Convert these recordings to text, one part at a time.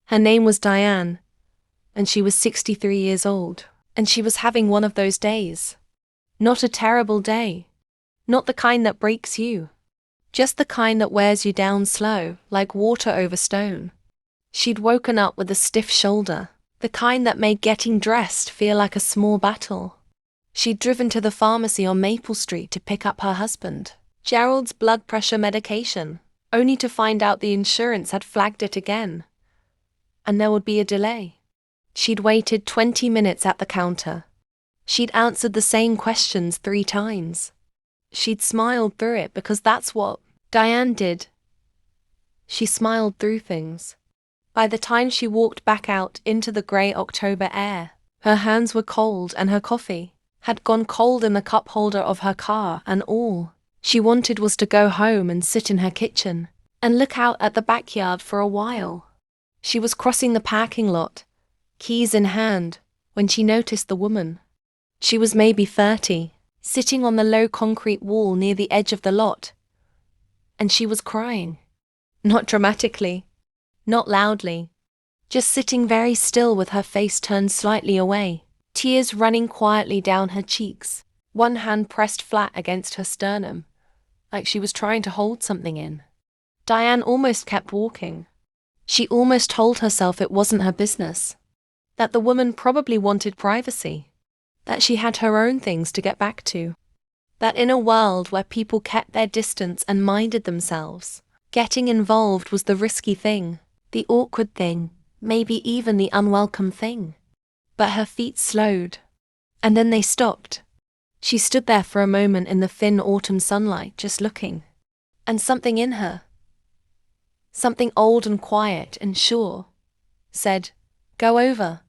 Her name was Diane, and she was 63 years old, and she was having one of those days. Not a terrible day. Not the kind that breaks you. Just the kind that wears you down slow, like water over stone. She'd woken up with a stiff shoulder, the kind that made getting dressed feel like a small battle. She'd driven to the pharmacy on Maple Street to pick up her husband, Gerald's blood pressure medication, only to find out the insurance had flagged it again. And there would be a delay. She'd waited 20 minutes at the counter. She'd answered the same questions 3 times. She'd smiled through it because that's what Diane did. She smiled through things. By the time she walked back out into the grey October air, her hands were cold and her coffee had gone cold in the cup holder of her car, and all she wanted was to go home and sit in her kitchen and look out at the backyard for a while. She was crossing the parking lot, keys in hand, when she noticed the woman. She was maybe 30, sitting on the low concrete wall near the edge of the lot. And she was crying. Not dramatically, not loudly, just sitting very still with her face turned slightly away, tears running quietly down her cheeks, one hand pressed flat against her sternum, like she was trying to hold something in. Diane almost kept walking. She almost told herself it wasn't her business, that the woman probably wanted privacy, that she had her own things to get back to, that in a world where people kept their distance and minded themselves, getting involved was the risky thing, the awkward thing, maybe even the unwelcome thing. But her feet slowed, and then they stopped. She stood there for a moment in the thin autumn sunlight, just looking. And something in her, something old and quiet and sure, said, "Go over."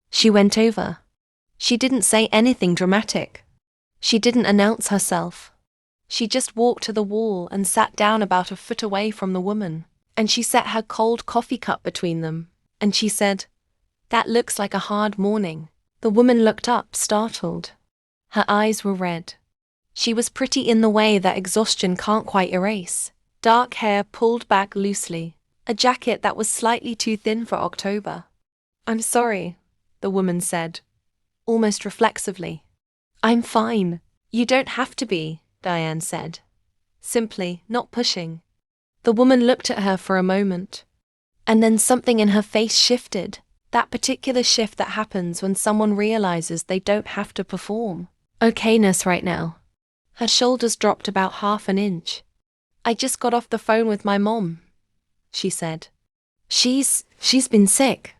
She went over. She didn't say anything dramatic. She didn't announce herself. She just walked to the wall and sat down about a foot away from the woman, and she set her cold coffee cup between them, and she said, "That looks like a hard morning." The woman looked up, startled. Her eyes were red. She was pretty in the way that exhaustion can't quite erase. Dark hair pulled back loosely, a jacket that was slightly too thin for October. "I'm sorry," the woman said, almost reflexively. "I'm fine. You don't have to be," Diane said. Simply, not pushing. The woman looked at her for a moment. And then something in her face shifted, that particular shift that happens when someone realizes they don't have to perform okayness right now. Her shoulders dropped about 1/2 inch. "I just got off the phone with my mom," she said. She's been sick.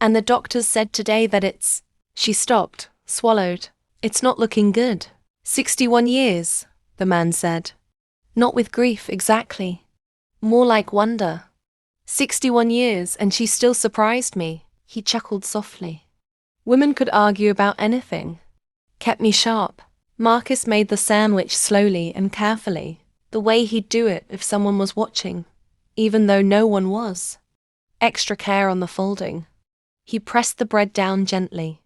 And the doctors said today that it's..." She stopped, swallowed. "It's not looking good." 61 years, the man said. Not with grief exactly. More like wonder. 61 years and she still surprised me, he chuckled softly. Women could argue about anything. Kept me sharp. Marcus made the sandwich slowly and carefully, the way he'd do it if someone was watching, even though no one was. Extra care on the folding. He pressed the bread down gently.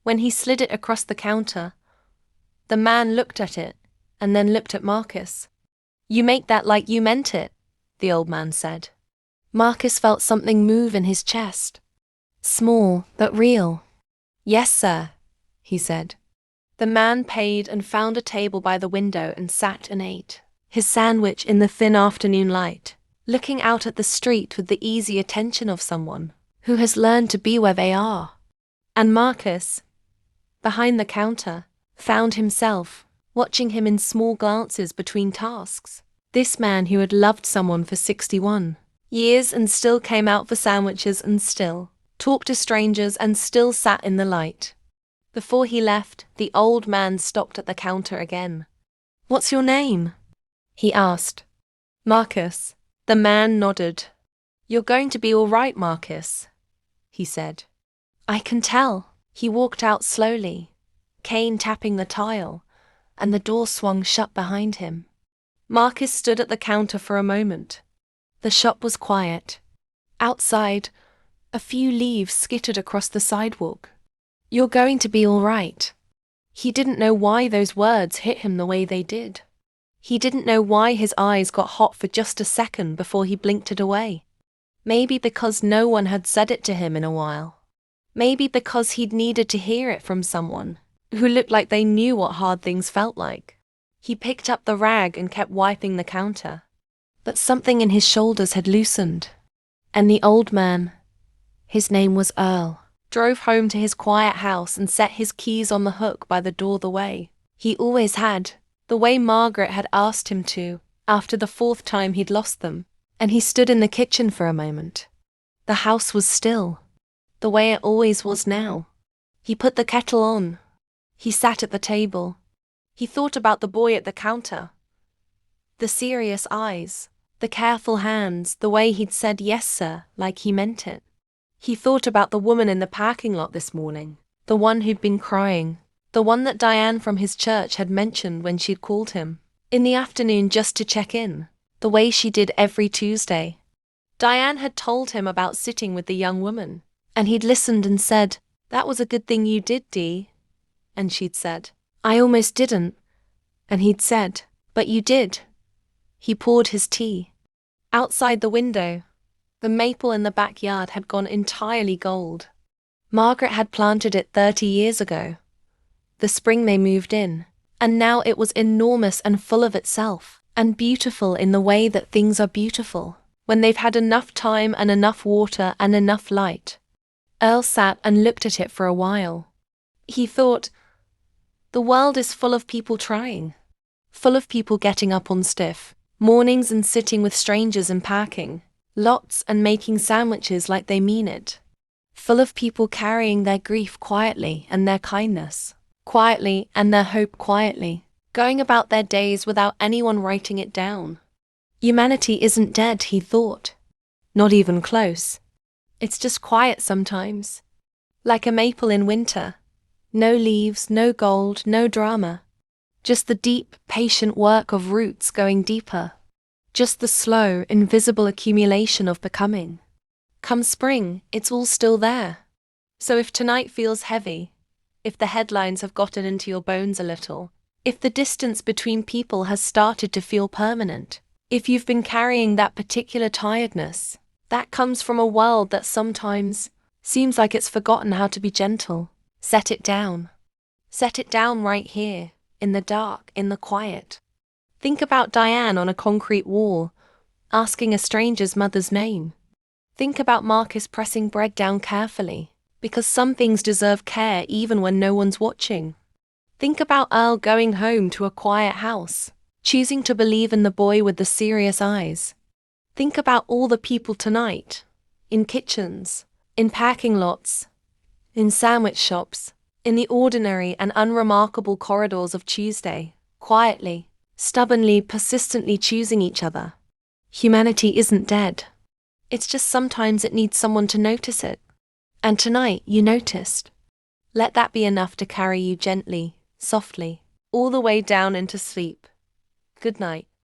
When he slid it across the counter, the man looked at it, and then looked at Marcus. "You make that like you meant it," the old man said. Marcus felt something move in his chest. Small, but real. "Yes, sir," he said. The man paid and found a table by the window and sat and ate his sandwich in the thin afternoon light, looking out at the street with the easy attention of someone who has learned to be where they are. And Marcus, behind the counter, found himself watching him in small glances between tasks. This man who had loved someone for 61 years and still came out for sandwiches and still talked to strangers and still sat in the light. Before he left, the old man stopped at the counter again. "What's your name?" he asked. "Marcus." The man nodded. "You're going to be all right, Marcus," he said. "I can tell." He walked out slowly, cane tapping the tile, and the door swung shut behind him. Marcus stood at the counter for a moment. The shop was quiet. Outside, a few leaves skittered across the sidewalk. "You're going to be all right." He didn't know why those words hit him the way they did. He didn't know why his eyes got hot for just a second before he blinked it away. Maybe because no one had said it to him in a while. Maybe because he'd needed to hear it from someone who looked like they knew what hard things felt like. He picked up the rag and kept wiping the counter. But something in his shoulders had loosened. And the old man, his name was Earl, drove home to his quiet house and set his keys on the hook by the door the way he always had, the way Margaret had asked him to, after the 4th time he'd lost them. And he stood in the kitchen for a moment. The house was still, the way it always was now. He put the kettle on. He sat at the table. He thought about the boy at the counter. The serious eyes, the careful hands, the way he'd said yes sir, like he meant it. He thought about the woman in the parking lot this morning, the one who'd been crying, the one that Diane from his church had mentioned when she'd called him in the afternoon just to check in, the way she did every Tuesday. Diane had told him about sitting with the young woman, and he'd listened and said, "That was a good thing you did, Dee." And she'd said, "I almost didn't." And he'd said, "But you did." He poured his tea. Outside the window, the maple in the backyard had gone entirely gold. Margaret had planted it 30 years ago, the spring they moved in, and now it was enormous and full of itself, and beautiful in the way that things are beautiful, when they've had enough time and enough water and enough light. Earl sat and looked at it for a while. He thought, the world is full of people trying, full of people getting up on stiff mornings and sitting with strangers and packing lots and making sandwiches like they mean it, full of people carrying their grief quietly and their kindness quietly and their hope quietly, going about their days without anyone writing it down. Humanity isn't dead, he thought. Not even close. It's just quiet sometimes. Like a maple in winter. No leaves, no gold, no drama. Just the deep, patient work of roots going deeper. Just the slow, invisible accumulation of becoming. Come spring, it's all still there. So if tonight feels heavy, if the headlines have gotten into your bones a little, if the distance between people has started to feel permanent, if you've been carrying that particular tiredness, that comes from a world that sometimes seems like it's forgotten how to be gentle, set it down. Set it down right here, in the dark, in the quiet. Think about Diane on a concrete wall, asking a stranger's mother's name. Think about Marcus pressing bread down carefully, because some things deserve care even when no one's watching. Think about Earl going home to a quiet house, choosing to believe in the boy with the serious eyes. Think about all the people tonight, in kitchens, in parking lots, in sandwich shops, in the ordinary and unremarkable corridors of Tuesday, quietly, stubbornly, persistently choosing each other. Humanity isn't dead. It's just sometimes it needs someone to notice it. And tonight you noticed. Let that be enough to carry you gently, softly, all the way down into sleep. Good night.